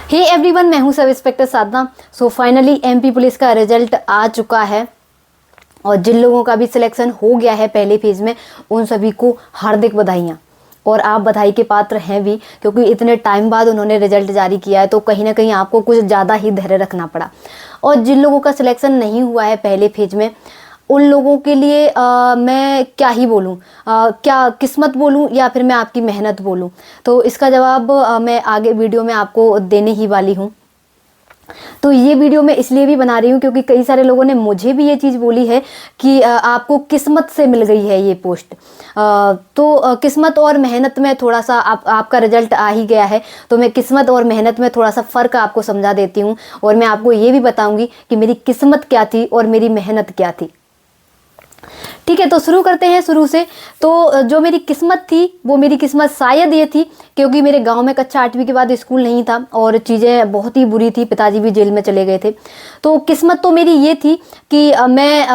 Hey everyone, मैं हूं sub inspector साधना। So finally MP police का रिजल्ट आ चुका है और जिन लोगों का भी सिलेक्शन हो गया है पहले फेज में, उन सभी को हार्दिक बधाइयाँ। और आप बधाई के पात्र हैं भी, क्योंकि इतने टाइम बाद उन्होंने रिजल्ट जारी किया है, तो कहीं ना कहीं आपको कुछ ज़्यादा ही धैर्य रखना पड़ा। और जिन लोगों का सिलेक्शन नहीं हुआ है पहले फेज में, उन लोगों के लिए मैं क्या ही बोलूं, क्या किस्मत बोलूं या फिर मैं आपकी मेहनत बोलूं, तो इसका जवाब मैं आगे वीडियो में आपको देने ही वाली हूं। तो ये वीडियो मैं इसलिए भी बना रही हूँ क्योंकि कई सारे लोगों ने मुझे भी ये चीज़ बोली है कि आपको किस्मत से मिल गई है ये पोस्ट। तो किस्मत और मेहनत में थोड़ा सा आपका रिजल्ट आ ही गया है, तो मैं किस्मत और मेहनत में थोड़ा सा फ़र्क आपको समझा देती हूँ और मैं आपको ये भी बताऊँगी कि मेरी किस्मत क्या थी और मेरी मेहनत क्या थी। ठीक है, तो शुरू करते हैं शुरू से। तो जो मेरी किस्मत थी, वो मेरी किस्मत शायद ये थी क्योंकि मेरे गांव में कक्षा 8वीं के बाद स्कूल नहीं था और चीज़ें बहुत ही बुरी थी, पिताजी भी जेल में चले गए थे। तो किस्मत तो मेरी ये थी कि मैं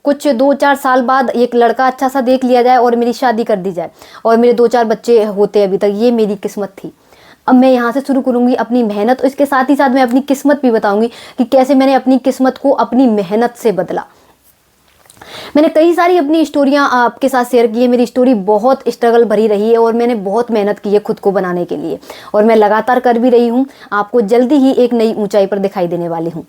कुछ 2-4 साल बाद एक लड़का अच्छा सा देख लिया जाए और मेरी शादी कर दी जाए और मेरे 2-4 बच्चे होते अभी तक। ये मेरी किस्मत थी। अब मैं यहाँ से शुरू करूँगी अपनी मेहनत, और इसके साथ ही साथ मैं अपनी किस्मत भी बताऊँगी कि कैसे मैंने अपनी किस्मत को अपनी मेहनत से बदला। मैंने कई सारी अपनी स्टोरियां आपके साथ शेयर की है। मेरी स्टोरी बहुत स्ट्रगल भरी रही है और मैंने बहुत मेहनत की है खुद को बनाने के लिए, और मैं लगातार कर भी रही हूँ। आपको जल्दी ही एक नई ऊंचाई पर दिखाई देने वाली हूँ।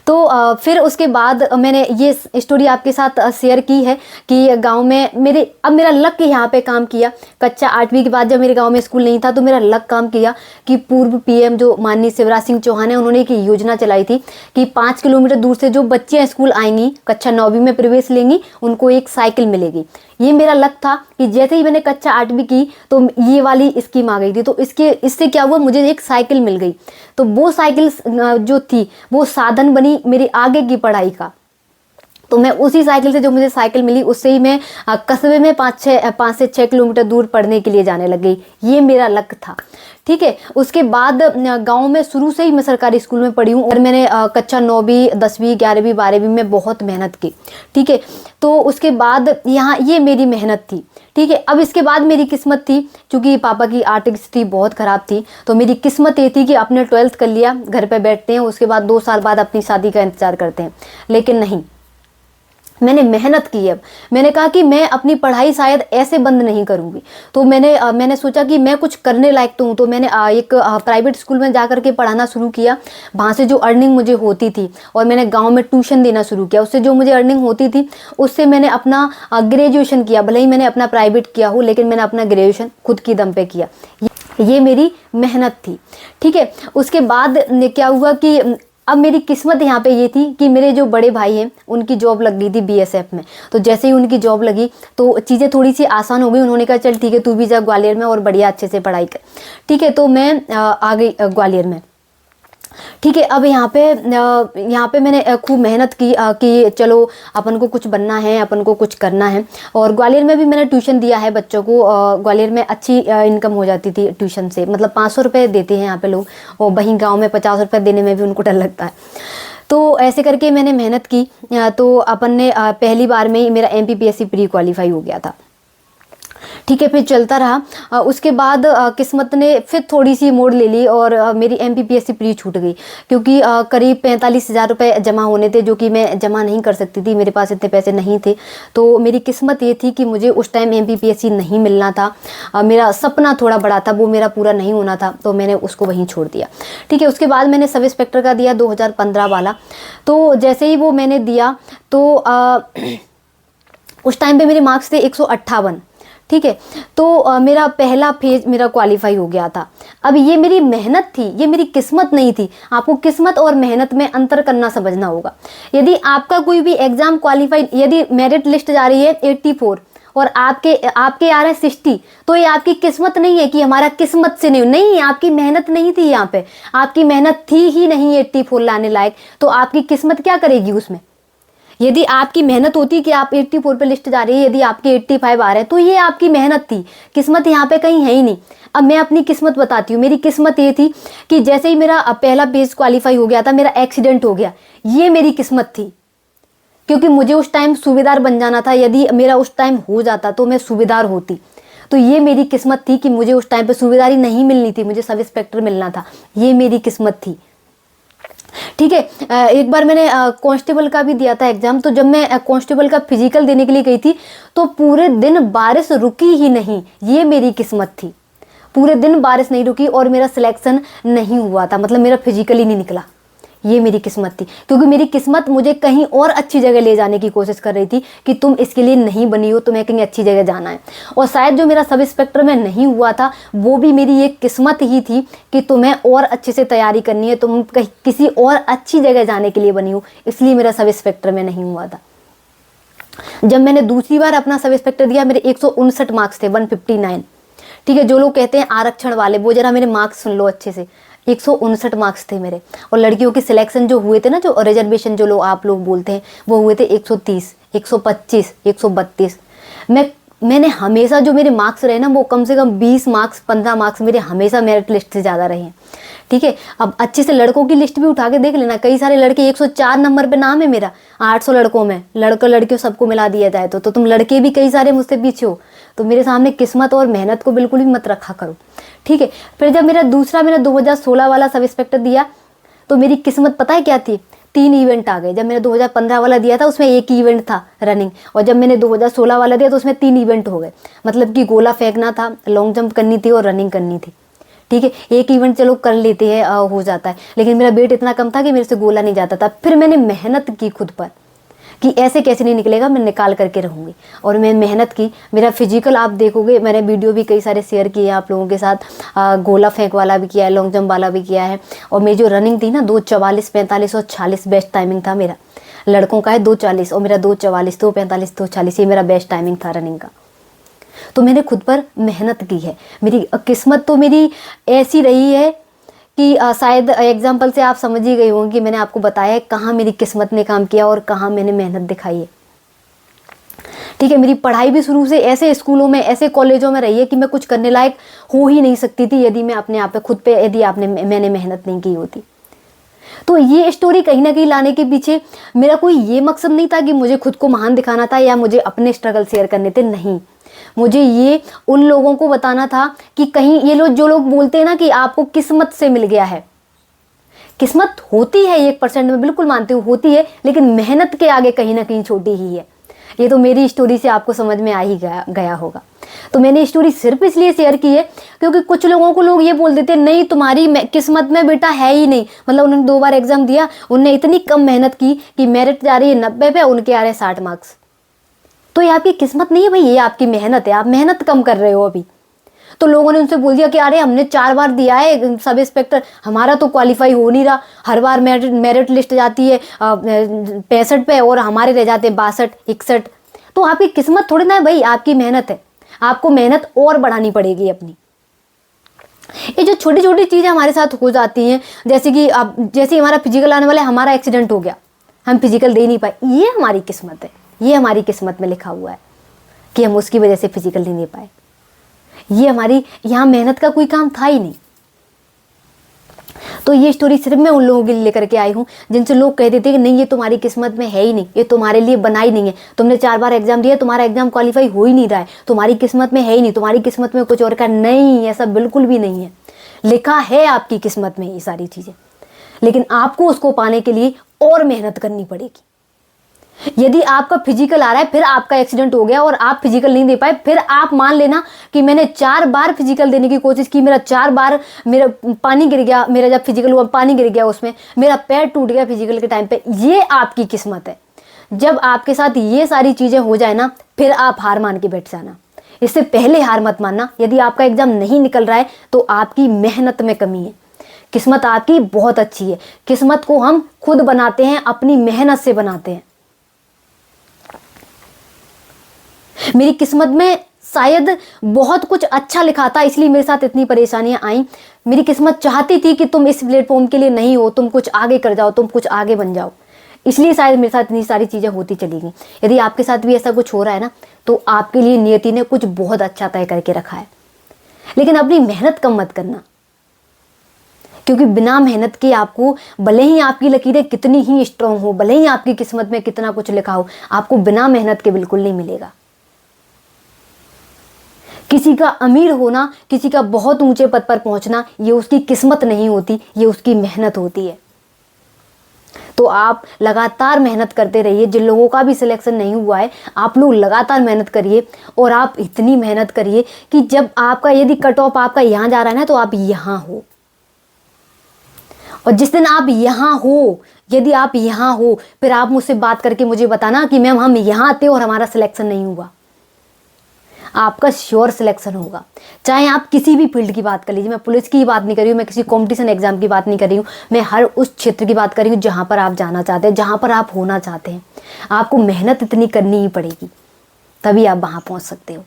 तो फिर उसके बाद मैंने ये स्टोरी आपके साथ शेयर की है कि गांव में मेरा लक यहाँ पे काम किया। कक्षा 8वीं के बाद जब मेरे गांव में स्कूल नहीं था, तो मेरा लक काम किया कि पूर्व पीएम जो माननीय शिवराज सिंह चौहान है, उन्होंने एक योजना चलाई थी कि 5 किलोमीटर दूर से जो बच्चियाँ स्कूल आएंगी, कक्षा 9वीं में प्रवेश लेंगी, उनको एक साइकिल मिलेगी। ये मेरा लक था कि जैसे ही मैंने कक्षा 8वीं की तो ये वाली स्कीम आ गई थी। तो इससे क्या हुआ, मुझे एक साइकिल मिल गई। तो वो साइकिल जो थी वो साधन बनी मेरी आगे की पढ़ाई का। तो मैं उसी साइकिल से, जो मुझे साइकिल मिली, उससे ही मैं कस्बे में 5 से 6 किलोमीटर दूर पढ़ने के लिए जाने लग गई। ये मेरा लक था। ठीक है, उसके बाद गांव में शुरू से ही मैं सरकारी स्कूल में पढ़ी हूँ और मैंने कक्षा 9वीं 10वीं 11वीं 12वीं में बहुत मेहनत की। ठीक है, तो उसके बाद यहाँ ये मेरी मेहनत थी। ठीक है, अब इसके बाद मेरी किस्मत थी, क्योंकि पापा की आर्थिक स्थिति बहुत ख़राब थी, तो मेरी किस्मत ये थी कि अपने 12th कर लिया, घर पे बैठते हैं, उसके बाद 2 साल बाद अपनी शादी का इंतज़ार करते हैं। लेकिन नहीं, मैंने मेहनत की। अब मैंने कहा कि मैं अपनी पढ़ाई शायद ऐसे बंद नहीं करूँगी। तो मैंने सोचा कि मैं कुछ करने लायक तो हूँ, तो मैंने एक प्राइवेट स्कूल में जा कर के पढ़ाना शुरू किया। वहाँ से जो अर्निंग मुझे होती थी, और मैंने गांव में ट्यूशन देना शुरू किया, उससे जो मुझे अर्निंग होती थी उससे मैंने अपना ग्रेजुएशन किया। भले ही मैंने अपना प्राइवेट किया हो, लेकिन मैंने अपना ग्रेजुएशन खुद की दम पे किया। ये मेरी मेहनत थी। ठीक है, उसके बाद क्या हुआ कि अब मेरी किस्मत यहाँ पे ये थी कि मेरे जो बड़े भाई हैं, उनकी जॉब लग गई थी बीएसएफ में। तो जैसे ही उनकी जॉब लगी तो चीज़ें थोड़ी सी आसान हो गई। उन्होंने कहा चल ठीक है, तू भी जा ग्वालियर में और बढ़िया अच्छे से पढ़ाई कर। ठीक है, तो मैं आ गई ग्वालियर में। ठीक है, अब यहाँ पे मैंने खूब मेहनत की कि चलो अपन को कुछ बनना है, अपन को कुछ करना है। और ग्वालियर में भी मैंने ट्यूशन दिया है बच्चों को। ग्वालियर में अच्छी इनकम हो जाती थी ट्यूशन से, मतलब 500 रुपये देते हैं यहाँ पे लोग, और वहीं गांव में 50 रुपये देने में भी उनको डर लगता है। तो ऐसे करके मैंने मेहनत की। तो अपन ने पहली बार में ही मेरा MPPSC प्री क्वालिफाई हो गया था। ठीक है, फिर चलता रहा। उसके बाद किस्मत ने फिर थोड़ी सी मोड़ ले ली और मेरी MPPSC प्री छूट गई, क्योंकि करीब 45,000 रुपये जमा होने थे, जो कि मैं जमा नहीं कर सकती थी, मेरे पास इतने पैसे नहीं थे। तो मेरी किस्मत ये थी कि मुझे उस टाइम MPPSC नहीं मिलना था। मेरा सपना थोड़ा बड़ा था, वो मेरा पूरा नहीं होना था, तो मैंने उसको वहीं छोड़ दिया। ठीक है, उसके बाद मैंने सब इंस्पेक्टर का दिया 2015 वाला। तो जैसे ही वो मैंने दिया तो उस टाइम पे मेरे मार्क्स थे 158। ठीक है, तो मेरा पहला फेज मेरा क्वालिफाई हो गया था। अब ये मेरी मेहनत थी, ये मेरी किस्मत नहीं थी। आपको किस्मत और मेहनत में अंतर करना समझना होगा। यदि आपका कोई भी एग्जाम क्वालिफाई, यदि मेरिट लिस्ट जा रही है 84 और आपके आ रहे हैं 60, तो ये आपकी किस्मत नहीं है कि हमारा किस्मत से नहीं, आपकी मेहनत नहीं थी। यहाँ पे आपकी मेहनत थी ही नहीं 84 लाने लायक, तो आपकी किस्मत क्या करेगी उसमें। यदि आपकी मेहनत होती कि आप 84 पे लिस्ट जा रही है, यदि आपके 85 आ रहे हैं, तो ये आपकी मेहनत थी। किस्मत यहाँ पे कहीं है ही नहीं। अब मैं अपनी किस्मत बताती हूँ। मेरी किस्मत ये थी कि जैसे ही मेरा पहला पेज क्वालिफाई हो गया था, मेरा एक्सीडेंट हो गया। ये मेरी किस्मत थी, क्योंकि मुझे उस टाइम सूबेदार बन जाना था। यदि मेरा उस टाइम हो जाता तो मैं सूबेदार होती। तो ये मेरी किस्मत थी कि मुझे उस टाइम पे सूबेदारी नहीं मिलनी थी, मुझे सब इंस्पेक्टर मिलना था, ये मेरी किस्मत थी। ठीक है, एक बार मैंने कांस्टेबल का भी दिया था एग्जाम। तो जब मैं कांस्टेबल का फिजिकल देने के लिए गई थी तो पूरे दिन बारिश रुकी ही नहीं, ये मेरी किस्मत थी। पूरे दिन बारिश नहीं रुकी और मेरा सिलेक्शन नहीं हुआ था, मतलब मेरा फिजिकल ही नहीं निकला, ये मेरी किस्मत थी। क्योंकि मेरी किस्मत मुझे कहीं और अच्छी जगह ले जाने की कोशिश कर रही थी कि तुम इसके लिए नहीं बनी हो, तुम्हें कहीं अच्छी जगह जाना है। और शायद जो मेरा सब इंस्पेक्टर में नहीं हुआ था वो भी मेरी एक किस्मत ही थी कि तुम्हें और अच्छे से तैयारी करनी है, तुम कहीं किसी और अच्छी जगह जाने के लिए बनी हो, इसलिए मेरा सब इंस्पेक्टर में नहीं हुआ था। जब मैंने दूसरी बार अपना सब इंस्पेक्टर दिया, मेरे 159 मार्क्स थे, 159। ठीक है, जो लोग कहते हैं आरक्षण वाले, वो जरा मेरे मार्क्स सुन लो अच्छे से। 159 मार्क्स थे मेरे। और लड़कियों के सिलेक्शन जो हुए थे ना, जो रिजर्वेशन जो लोग आप लोग बोलते हैं, वो हुए थे 130, 125, 132। मैंने हमेशा जो मेरे मार्क्स रहे ना, वो कम से कम 20 मार्क्स 15 मार्क्स मेरे हमेशा मेरिट लिस्ट से ज़्यादा रहे हैं। ठीक है, अब अच्छे से लड़कों की लिस्ट भी उठा के देख लेना, कई सारे लड़के 104 नंबर पे नाम है मेरा 800 लड़कों में, लड़कियों सबको मिला दिया जाए तो तुम लड़के भी कई सारे मुझसे पीछे हो। तो मेरे सामने किस्मत और मेहनत को बिल्कुल भी मत रखा करो। ठीक है, फिर जब मैंने 2016 वाला सब इंस्पेक्टर दिया तो मेरी किस्मत पता है क्या थी, 3 इवेंट आ गए। जब मैंने 2015 वाला दिया था उसमें 1 इवेंट था रनिंग, और जब मैंने 2016 वाला दिया तो उसमें 3 इवेंट हो गए। मतलब कि गोला फेंकना था, लॉन्ग जंप करनी थी और रनिंग करनी थी। ठीक है, 1 इवेंट चलो कर लेते हैं, हो जाता है, लेकिन मेरा वेट इतना कम था कि मेरे से गोला नहीं जाता था। फिर मैंने मेहनत की खुद पर कि ऐसे कैसे नहीं निकलेगा, मैं निकाल करके रहूँगी, और मैं मेहनत की। मेरा फिजिकल आप देखोगे, मैंने वीडियो भी कई सारे शेयर किए आप लोगों के साथ, गोला फेंक वाला भी किया है, लॉन्ग जंप वाला भी किया है। और मेरी जो रनिंग थी ना, 2:44, 45 और 40 बेस्ट टाइमिंग था मेरा। लड़कों का है 2:40 और मेरा 2:44, 2:45, 2:40, ये मेरा बेस्ट टाइमिंग था रनिंग का। तो मैंने खुद पर मेहनत की है। मेरी किस्मत तो मेरी ऐसी रही है कि शायद एग्जाम्पल से आप समझ ही गए होंगे कि मैंने आपको बताया है कहाँ मेरी किस्मत ने काम किया और कहाँ मैंने मेहनत दिखाई है। ठीक है, मेरी पढ़ाई भी शुरू से ऐसे स्कूलों में, ऐसे कॉलेजों में रही है कि मैं कुछ करने लायक हो ही नहीं सकती थी यदि मैं अपने आप पे खुद पे मैंने मेहनत नहीं की होती। तो ये स्टोरी कहीं ना कहीं लाने के पीछे मेरा कोई ये मकसद नहीं था कि मुझे खुद को महान दिखाना था या मुझे अपने स्ट्रगल शेयर करने थे, नहीं। मुझे ये उन लोगों को बताना था कि कहीं ये लोग जो लोग बोलते हैं ना कि आपको किस्मत से मिल गया है, किस्मत होती है 1% में, बिल्कुल मानती हूँ होती है, लेकिन मेहनत के आगे कहीं ना कहीं छोटी ही है। ये तो मेरी स्टोरी से आपको समझ में आ ही गया होगा। तो मैंने स्टोरी सिर्फ इसलिए शेयर की है क्योंकि कुछ लोगों को लोग ये बोल देते हैं नहीं तुम्हारी किस्मत में बेटा है ही नहीं। मतलब उन्होंने 2 बार एग्जाम दिया, उनने इतनी कम मेहनत की कि मेरिट जा रही है 90 पे, उनके आ रहे 60 मार्क्स। तो ये आपकी किस्मत नहीं है भाई, ये आपकी मेहनत है, आप मेहनत कम कर रहे हो अभी। तो लोगों ने उनसे बोल दिया कि अरे हमने 4 बार दिया है सब इंस्पेक्टर, हमारा तो क्वालिफाई हो नहीं रहा, हर बार मेरिट लिस्ट जाती है 65 पे और हमारे रह जाते हैं 62, 61। तो आपकी किस्मत थोड़ी ना है भाई, आपकी मेहनत है, आपको मेहनत और बढ़ानी पड़ेगी अपनी। ये जो छोटी छोटी चीज़ें हमारे साथ हो जाती हैं, जैसे कि अब जैसे हमारा फिजिकल आने वाला है, हमारा एक्सीडेंट हो गया, हम फिजिकल दे नहीं पाए, ये हमारी किस्मत है, ये हमारी किस्मत में लिखा हुआ है कि हम उसकी वजह से फिजिकल नहीं दे पाए। ये हमारी यहाँ मेहनत का कोई काम था ही नहीं। तो ये स्टोरी सिर्फ मैं उन लोगों के लिए लेकर के आई हूँ जिनसे लोग कह देते हैं कि नहीं ये तुम्हारी किस्मत में है ही नहीं, ये तुम्हारे लिए बना ही नहीं है, तुमने 4 बार एग्जाम दिया, तुम्हारा एग्जाम क्वालिफाई हो ही नहीं रहा है, तुम्हारी किस्मत में है ही नहीं, तुम्हारी किस्मत में कुछ और का नहीं। ऐसा बिल्कुल भी नहीं है, लिखा है आपकी किस्मत में ये सारी चीज़ें, लेकिन आपको उसको पाने के लिए और मेहनत करनी पड़ेगी। यदि आपका फिजिकल आ रहा है, फिर आपका एक्सीडेंट हो गया और आप फिजिकल नहीं दे पाए, फिर आप मान लेना कि मैंने 4 बार फिजिकल देने की कोशिश की, मेरा 4 बार मेरा पानी गिर गया, मेरा जब फिजिकल हुआ पानी गिर गया, उसमें मेरा पैर टूट गया फिजिकल के टाइम पे, ये आपकी किस्मत है। जब आपके साथ ये सारी चीज़ें हो जाए ना, फिर आप हार मान के बैठ जाना। इससे पहले हार मत मानना। यदि आपका एग्जाम नहीं निकल रहा है तो आपकी मेहनत में कमी है। किस्मत आपकी बहुत अच्छी है, किस्मत को हम खुद बनाते हैं, अपनी मेहनत से बनाते हैं। मेरी किस्मत में शायद बहुत कुछ अच्छा लिखा था, इसलिए मेरे साथ इतनी परेशानियां आई। मेरी किस्मत चाहती थी कि तुम इस प्लेटफॉर्म के लिए नहीं हो, तुम कुछ आगे कर जाओ, तुम कुछ आगे बन जाओ, इसलिए शायद मेरे साथ इतनी सारी चीज़ें होती चली गई। यदि आपके साथ भी ऐसा कुछ हो रहा है ना, तो आपके लिए नियति ने कुछ बहुत अच्छा तय करके रखा है। लेकिन अपनी मेहनत कम मत करना, क्योंकि बिना मेहनत के आपको, भले ही आपकी लकीरें कितनी ही स्ट्रांग हो, भले ही आपकी किस्मत में कितना कुछ लिखा हो, आपको बिना मेहनत के बिल्कुल नहीं मिलेगा। किसी का अमीर होना, किसी का बहुत ऊंचे पद पर पहुंचना, ये उसकी किस्मत नहीं होती, ये उसकी मेहनत होती है। तो आप लगातार मेहनत करते रहिए। जिन लोगों का भी सिलेक्शन नहीं हुआ है, आप लोग लगातार मेहनत करिए, और आप इतनी मेहनत करिए कि जब आपका यदि कट ऑफ आपका यहाँ जा रहा है ना, तो आप यहाँ हो। और जिस दिन आप यहाँ हो, यदि आप यहाँ हो, फिर आप मुझसे बात करके मुझे बताना कि मैम हम यहाँ आते और हमारा सिलेक्शन नहीं हुआ। आपका श्योर सिलेक्शन होगा। चाहे आप किसी भी फील्ड की बात कर लीजिए, मैं पुलिस की ही बात नहीं कर रही हूँ, मैं किसी कंपटीशन एग्जाम की बात नहीं कर रही हूँ, मैं हर उस क्षेत्र की बात कर रही हूँ जहाँ पर आप जाना चाहते हैं, जहाँ पर आप होना चाहते हैं। आपको मेहनत इतनी करनी ही पड़ेगी, तभी आप वहाँ पहुँच सकते हो।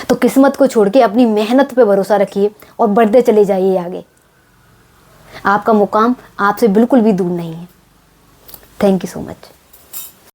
तो किस्मत को छोड़ के अपनी मेहनत पे भरोसा रखिए और बढ़ते चले जाइए आगे। आपका मुकाम आपसे बिल्कुल भी दूर नहीं है। Thank you so much.